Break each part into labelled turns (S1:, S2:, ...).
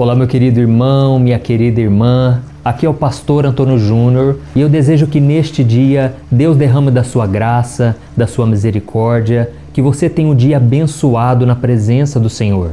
S1: Olá, meu querido irmão, minha querida irmã. Aqui é o pastor Antônio Júnior e eu desejo que neste dia Deus derrame da sua graça, da sua misericórdia, que você tenha um dia abençoado na presença do Senhor.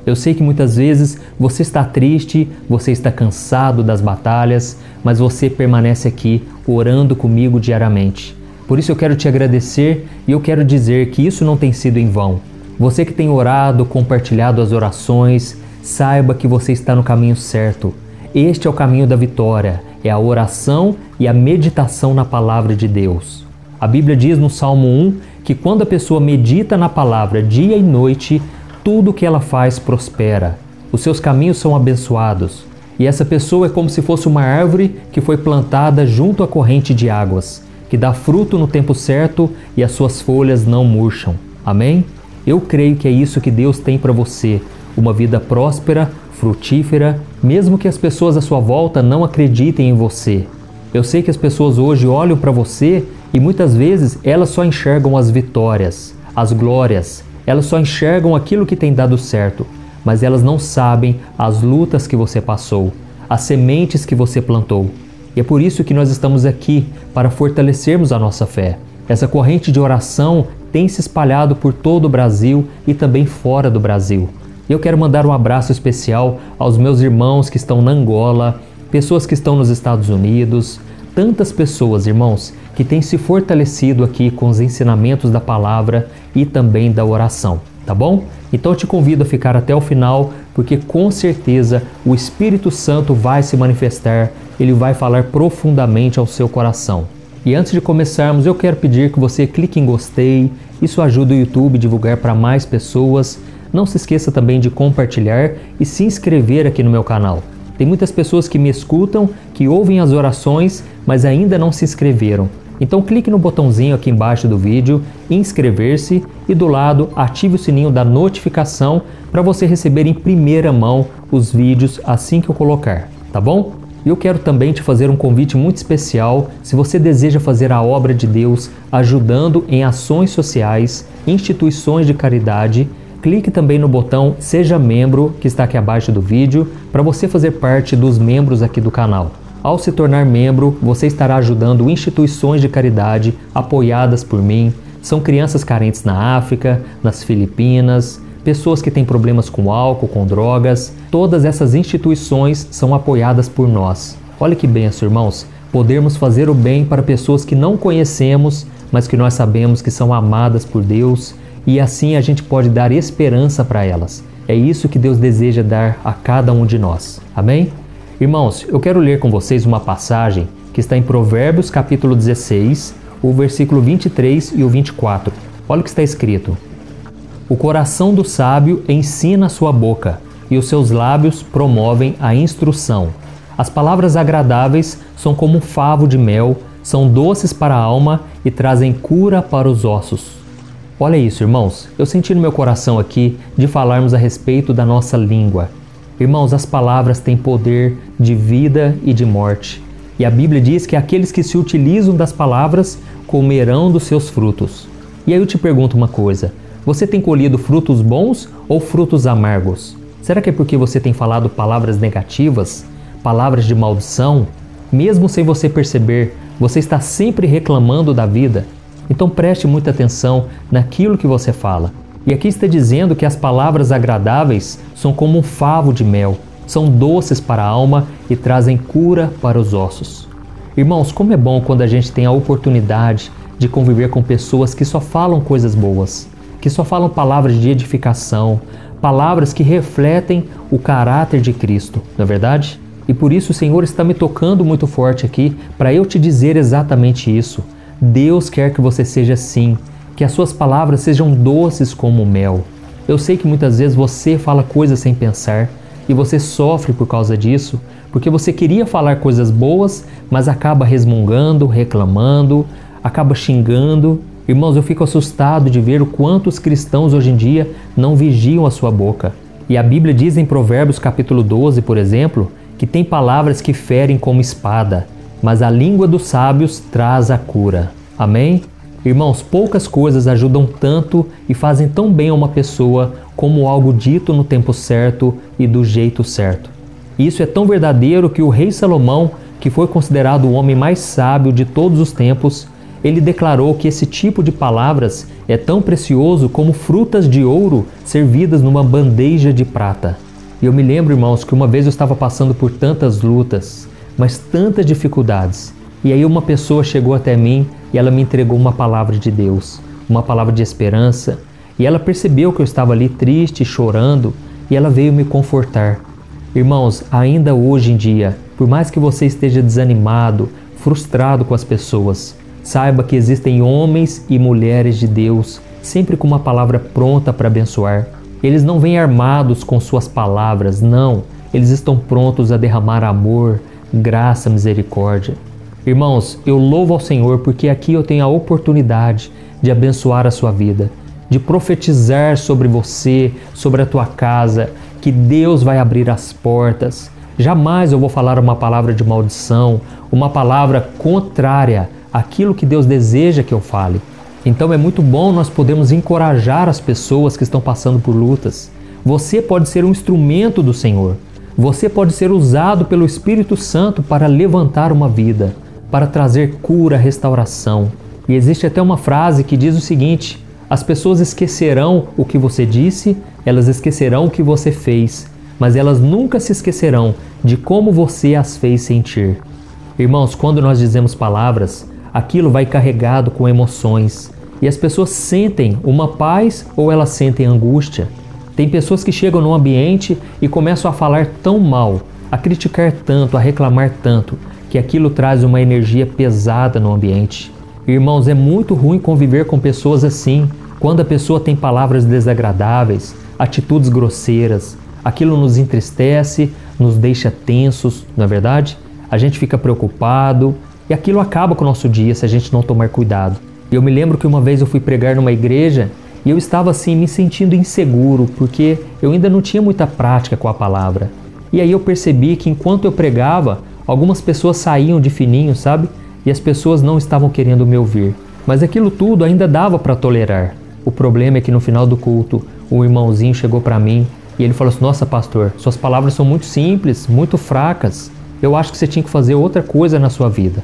S1: Eu sei que muitas vezes você está triste, você está cansado das batalhas, mas você permanece aqui orando comigo diariamente. Por isso eu quero te agradecer e eu quero dizer que isso não tem sido em vão. Você que tem orado, compartilhado as orações, saiba que você está no caminho certo. Este é o caminho da vitória, é a oração e a meditação na palavra de Deus. A Bíblia diz no Salmo 1 que quando a pessoa medita na palavra dia e noite, tudo o que ela faz prospera. Os seus caminhos são abençoados. E essa pessoa é como se fosse uma árvore que foi plantada junto à corrente de águas, que dá fruto no tempo certo e as suas folhas não murcham. Amém? Eu creio que é isso que Deus tem para você. Uma vida próspera, frutífera, mesmo que as pessoas à sua volta não acreditem em você. Eu sei que as pessoas hoje olham para você e muitas vezes elas só enxergam as vitórias, as glórias, elas só enxergam aquilo que tem dado certo, mas elas não sabem as lutas que você passou, as sementes que você plantou. E é por isso que nós estamos aqui, para fortalecermos a nossa fé. Essa corrente de oração tem se espalhado por todo o Brasil e também fora do Brasil. Eu quero mandar um abraço especial aos meus irmãos que estão na Angola, pessoas que estão nos Estados Unidos, tantas pessoas, irmãos, que têm se fortalecido aqui com os ensinamentos da palavra e também da oração, tá bom? Então eu te convido a ficar até o final, porque com certeza o Espírito Santo vai se manifestar, ele vai falar profundamente ao seu coração. E antes de começarmos, eu quero pedir que você clique em gostei, isso ajuda o YouTube a divulgar para mais pessoas. Não se esqueça também de compartilhar e se inscrever aqui no meu canal. Tem muitas pessoas que me escutam, que ouvem as orações, mas ainda não se inscreveram. Então clique no botãozinho aqui embaixo do vídeo, inscrever-se e do lado ative o sininho da notificação para você receber em primeira mão os vídeos assim que eu colocar, tá bom? E eu quero também te fazer um convite muito especial se você deseja fazer a obra de Deus ajudando em ações sociais, instituições de caridade. Clique também no botão Seja Membro, que está aqui abaixo do vídeo, para você fazer parte dos membros aqui do canal. Ao se tornar membro, você estará ajudando instituições de caridade apoiadas por mim. São crianças carentes na África, nas Filipinas, pessoas que têm problemas com álcool, com drogas. Todas essas instituições são apoiadas por nós. Olha que bênção, irmãos, podermos fazer o bem para pessoas que não conhecemos, mas que nós sabemos que são amadas por Deus. E assim a gente pode dar esperança para elas. É isso que Deus deseja dar a cada um de nós. Amém? Irmãos, eu quero ler com vocês uma passagem que está em Provérbios capítulo 16, o versículo 23 e o 24. Olha o que está escrito. O coração do sábio ensina a sua boca, e os seus lábios promovem a instrução. As palavras agradáveis são como um favo de mel, são doces para a alma e trazem cura para os ossos. Olha isso, irmãos, eu senti no meu coração aqui de falarmos a respeito da nossa língua. Irmãos, as palavras têm poder de vida e de morte. E a Bíblia diz que aqueles que se utilizam das palavras comerão dos seus frutos. E aí eu te pergunto uma coisa, você tem colhido frutos bons ou frutos amargos? Será que é porque você tem falado palavras negativas, palavras de maldição? Mesmo sem você perceber, você está sempre reclamando da vida. Então preste muita atenção naquilo que você fala. E aqui está dizendo que as palavras agradáveis são como um favo de mel, são doces para a alma e trazem cura para os ossos. Irmãos, como é bom quando a gente tem a oportunidade de conviver com pessoas que só falam coisas boas, que só falam palavras de edificação, palavras que refletem o caráter de Cristo, não é verdade? E por isso o Senhor está me tocando muito forte aqui para eu te dizer exatamente isso. Deus quer que você seja assim, que as suas palavras sejam doces como mel. Eu sei que muitas vezes você fala coisas sem pensar e você sofre por causa disso, porque você queria falar coisas boas, mas acaba resmungando, reclamando, acaba xingando. Irmãos, eu fico assustado de ver o quanto os cristãos hoje em dia não vigiam a sua boca. E a Bíblia diz em Provérbios capítulo 12, por exemplo, que tem palavras que ferem como espada, mas a língua dos sábios traz a cura. Amém? Irmãos, poucas coisas ajudam tanto e fazem tão bem a uma pessoa como algo dito no tempo certo e do jeito certo. E isso é tão verdadeiro que o rei Salomão, que foi considerado o homem mais sábio de todos os tempos, ele declarou que esse tipo de palavras é tão precioso como frutas de ouro servidas numa bandeja de prata. E eu me lembro, irmãos, que uma vez eu estava passando por tantas lutas, mas tantas dificuldades. E aí uma pessoa chegou até mim e ela me entregou uma palavra de Deus, uma palavra de esperança. E ela percebeu que eu estava ali triste, chorando, e ela veio me confortar. Irmãos, ainda hoje em dia, por mais que você esteja desanimado, frustrado com as pessoas, saiba que existem homens e mulheres de Deus, sempre com uma palavra pronta para abençoar. Eles não vêm armados com suas palavras, não. Eles estão prontos a derramar amor, graça, misericórdia. Irmãos, eu louvo ao Senhor porque aqui eu tenho a oportunidade de abençoar a sua vida, de profetizar sobre você, sobre a tua casa, que Deus vai abrir as portas. Jamais eu vou falar uma palavra de maldição, uma palavra contrária àquilo que Deus deseja que eu fale. Então é muito bom nós podermos encorajar as pessoas que estão passando por lutas. Você pode ser um instrumento do Senhor. Você pode ser usado pelo Espírito Santo para levantar uma vida, para trazer cura, restauração. E existe até uma frase que diz o seguinte: as pessoas esquecerão o que você disse, elas esquecerão o que você fez, mas elas nunca se esquecerão de como você as fez sentir. Irmãos, quando nós dizemos palavras, aquilo vai carregado com emoções e as pessoas sentem uma paz ou elas sentem angústia. Tem pessoas que chegam num ambiente e começam a falar tão mal, a criticar tanto, a reclamar tanto, que aquilo traz uma energia pesada no ambiente. Irmãos, é muito ruim conviver com pessoas assim, quando a pessoa tem palavras desagradáveis, atitudes grosseiras. Aquilo nos entristece, nos deixa tensos, não é verdade? A gente fica preocupado e aquilo acaba com o nosso dia se a gente não tomar cuidado. Eu me lembro que uma vez eu fui pregar numa igreja e eu estava assim me sentindo inseguro porque eu ainda não tinha muita prática com a palavra. E aí eu percebi que enquanto eu pregava, algumas pessoas saíam de fininho, sabe? E as pessoas não estavam querendo me ouvir. Mas aquilo tudo ainda dava para tolerar. O problema é que no final do culto, um irmãozinho chegou para mim e ele falou assim: nossa, pastor, suas palavras são muito simples, muito fracas. Eu acho que você tinha que fazer outra coisa na sua vida.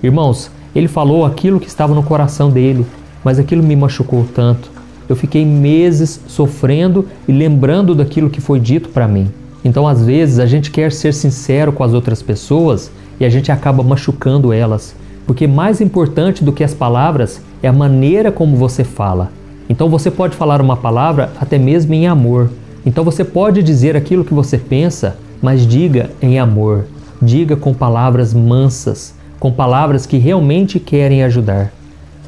S1: Irmãos, ele falou aquilo que estava no coração dele, mas aquilo me machucou tanto. Eu fiquei meses sofrendo e lembrando daquilo que foi dito para mim. Então, às vezes, a gente quer ser sincero com as outras pessoas e a gente acaba machucando elas. Porque mais importante do que as palavras é a maneira como você fala. Então você pode falar uma palavra até mesmo em amor. Então você pode dizer aquilo que você pensa, mas diga em amor. Diga com palavras mansas, com palavras que realmente querem ajudar.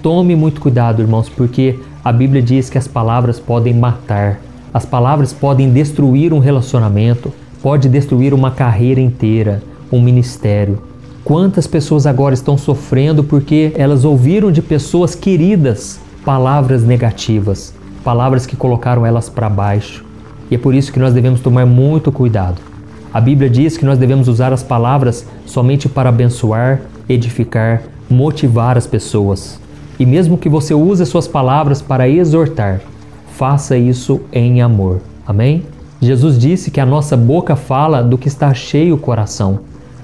S1: Tome muito cuidado, irmãos, porque a Bíblia diz que as palavras podem matar. As palavras podem destruir um relacionamento, pode destruir uma carreira inteira, um ministério. Quantas pessoas agora estão sofrendo porque elas ouviram de pessoas queridas palavras negativas, palavras que colocaram elas para baixo. E é por isso que nós devemos tomar muito cuidado. A Bíblia diz que nós devemos usar as palavras somente para abençoar, edificar, motivar as pessoas. E mesmo que você use as suas palavras para exortar, faça isso em amor. Amém? Jesus disse que a nossa boca fala do que está cheio o coração.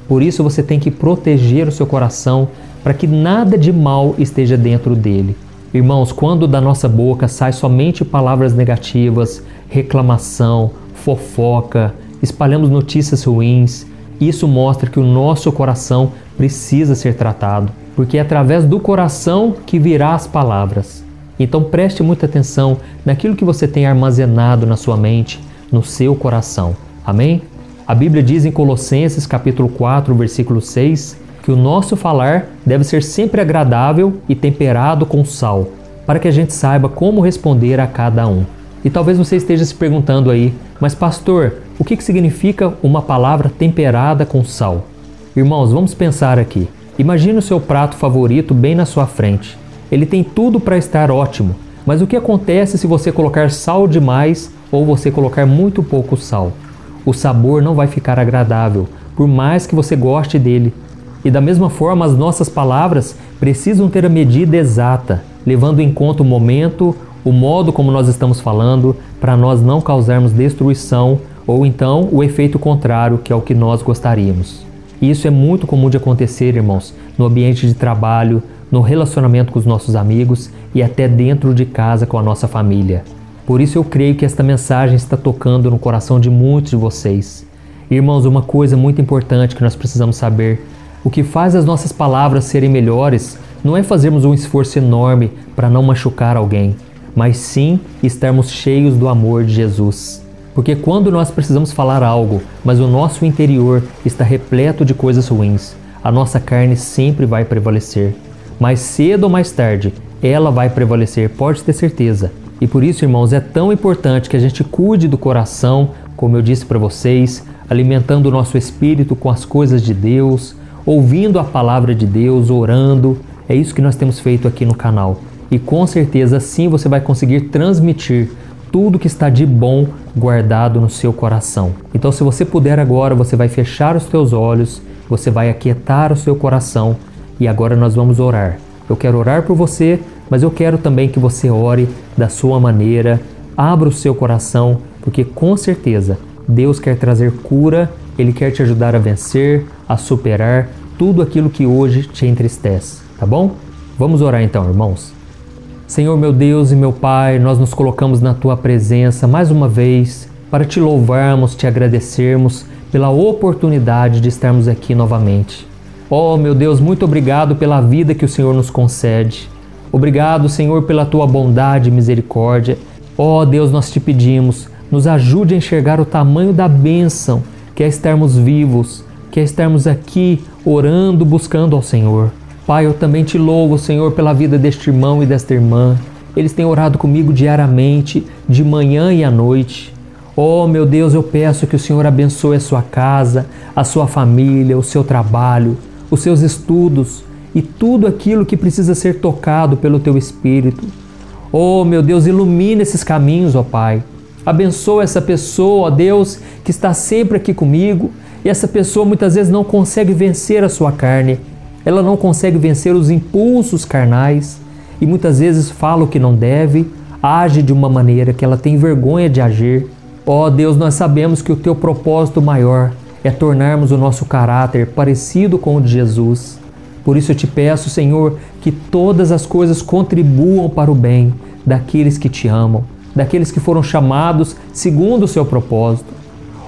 S1: Por isso você tem que proteger o seu coração para que nada de mal esteja dentro dele. Irmãos, quando da nossa boca sai somente palavras negativas, reclamação, fofoca, espalhamos notícias ruins, isso mostra que o nosso coração precisa ser tratado, porque é através do coração que virá as palavras. Então preste muita atenção naquilo que você tem armazenado na sua mente, no seu coração. Amém? A Bíblia diz em Colossenses capítulo 4, versículo 6, que o nosso falar deve ser sempre agradável e temperado com sal, para que a gente saiba como responder a cada um. E talvez você esteja se perguntando aí, mas pastor, o que significa uma palavra temperada com sal? Irmãos, vamos pensar aqui. Imagine o seu prato favorito bem na sua frente. Ele tem tudo para estar ótimo, mas o que acontece se você colocar sal demais ou você colocar muito pouco sal? O sabor não vai ficar agradável, por mais que você goste dele. E da mesma forma, as nossas palavras precisam ter a medida exata, levando em conta o momento, o modo como nós estamos falando, para nós não causarmos destruição ou então o efeito contrário, que é o que nós gostaríamos. E isso é muito comum de acontecer, irmãos, no ambiente de trabalho, no relacionamento com os nossos amigos e até dentro de casa com a nossa família. Por isso eu creio que esta mensagem está tocando no coração de muitos de vocês. Irmãos, uma coisa muito importante que nós precisamos saber: o que faz as nossas palavras serem melhores não é fazermos um esforço enorme para não machucar alguém, mas sim estarmos cheios do amor de Jesus. Porque quando nós precisamos falar algo, mas o nosso interior está repleto de coisas ruins, a nossa carne sempre vai prevalecer. Mais cedo ou mais tarde, ela vai prevalecer, pode ter certeza. E por isso, irmãos, é tão importante que a gente cuide do coração, como eu disse para vocês, alimentando o nosso espírito com as coisas de Deus, ouvindo a palavra de Deus, orando. É isso que nós temos feito aqui no canal. E com certeza assim você vai conseguir transmitir tudo que está de bom guardado no seu coração. Então, se você puder agora, você vai fechar os teus olhos, você vai aquietar o seu coração e agora nós vamos orar. Eu quero orar por você, mas eu quero também que você ore da sua maneira, abra o seu coração, porque com certeza Deus quer trazer cura, Ele quer te ajudar a vencer, a superar tudo aquilo que hoje te entristece, tá bom? Vamos orar então, irmãos. Senhor, meu Deus e meu Pai, nós nos colocamos na Tua presença mais uma vez para Te louvarmos, Te agradecermos pela oportunidade de estarmos aqui novamente. Oh, meu Deus, muito obrigado pela vida que o Senhor nos concede. Obrigado, Senhor, pela Tua bondade e misericórdia. Oh, Deus, nós Te pedimos, nos ajude a enxergar o tamanho da bênção que é estarmos vivos, que é estarmos aqui orando, buscando ao Senhor. Pai, eu também Te louvo, Senhor, pela vida deste irmão e desta irmã. Eles têm orado comigo diariamente, de manhã e à noite. Oh, meu Deus, eu peço que o Senhor abençoe a sua casa, a sua família, o seu trabalho, os seus estudos e tudo aquilo que precisa ser tocado pelo Teu Espírito. Oh, meu Deus, ilumina esses caminhos, ó Pai. Abençoa essa pessoa, ó Deus, que está sempre aqui comigo, e essa pessoa muitas vezes não consegue vencer a sua carne. Ela não consegue vencer os impulsos carnais e muitas vezes fala o que não deve, age de uma maneira que ela tem vergonha de agir. Ó Deus, nós sabemos que o Teu propósito maior é tornarmos o nosso caráter parecido com o de Jesus. Por isso eu Te peço, Senhor, que todas as coisas contribuam para o bem daqueles que Te amam, daqueles que foram chamados segundo o Seu propósito.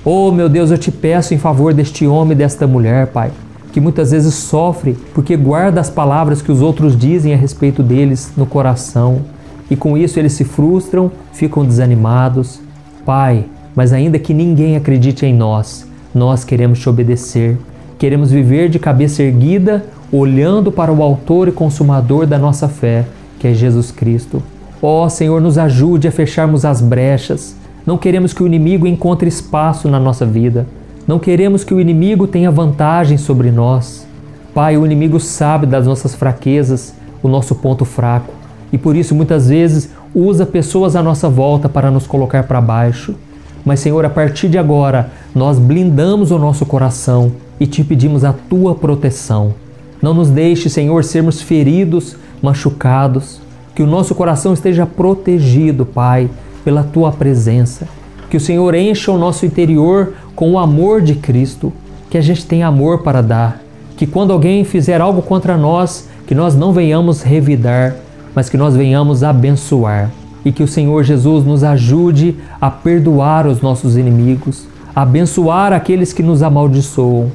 S1: Oh, meu Deus, eu Te peço em favor deste homem e desta mulher, Pai, que muitas vezes sofre porque guarda as palavras que os outros dizem a respeito deles no coração e com isso eles se frustram, ficam desanimados. Pai, mas ainda que ninguém acredite em nós, nós queremos Te obedecer, queremos viver de cabeça erguida, olhando para o autor e consumador da nossa fé, que é Jesus Cristo. Ó Senhor, nos ajude a fecharmos as brechas. Não queremos que o inimigo encontre espaço na nossa vida. Não queremos que o inimigo tenha vantagem sobre nós. Pai, o inimigo sabe das nossas fraquezas, o nosso ponto fraco, e por isso muitas vezes usa pessoas à nossa volta para nos colocar para baixo. Mas, Senhor, a partir de agora, nós blindamos o nosso coração e Te pedimos a Tua proteção. Não nos deixe, Senhor, sermos feridos, machucados, que o nosso coração esteja protegido, Pai, pela Tua presença. Que o Senhor encha o nosso interior com o amor de Cristo, que a gente tenha amor para dar, que quando alguém fizer algo contra nós, que nós não venhamos revidar, mas que nós venhamos abençoar. E que o Senhor Jesus nos ajude a perdoar os nossos inimigos, a abençoar aqueles que nos amaldiçoam.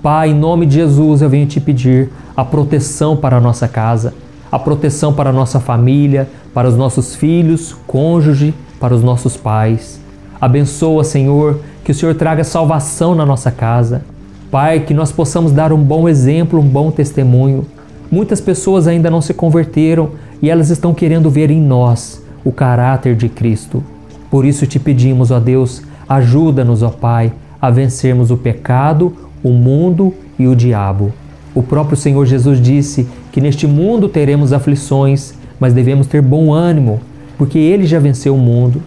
S1: Pai, em nome de Jesus eu venho Te pedir a proteção para a nossa casa, a proteção para a nossa família, para os nossos filhos, cônjuge, para os nossos pais. Abençoa, Senhor, que o Senhor traga salvação na nossa casa. Pai, que nós possamos dar um bom exemplo, um bom testemunho. Muitas pessoas ainda não se converteram e elas estão querendo ver em nós o caráter de Cristo. Por isso Te pedimos, ó Deus, ajuda-nos, ó Pai, a vencermos o pecado, o mundo e o diabo. O próprio Senhor Jesus disse que neste mundo teremos aflições, mas devemos ter bom ânimo, porque Ele já venceu o mundo.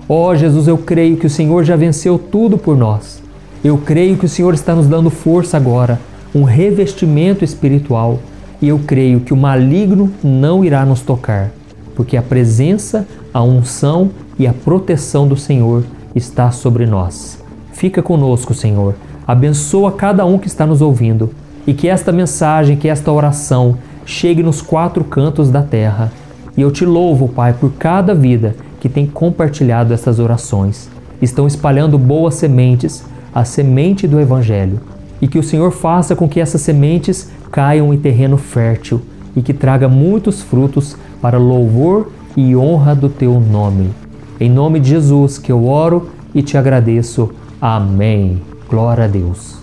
S1: Ó Jesus, eu creio que o Senhor já venceu tudo por nós. Eu creio que o Senhor está nos dando força agora, um revestimento espiritual. E eu creio que o maligno não irá nos tocar, porque a presença, a unção e a proteção do Senhor está sobre nós. Fica conosco, Senhor. Abençoa cada um que está nos ouvindo e que esta mensagem, que esta oração chegue nos 4 cantos da terra. E eu te louvo, Pai, por cada vida que tem compartilhado essas orações. Estão espalhando boas sementes, a semente do Evangelho. E que o Senhor faça com que essas sementes caiam em terreno fértil e que traga muitos frutos para louvor e honra do Teu nome. Em nome de Jesus que eu oro e te agradeço. Amém. Glória a Deus.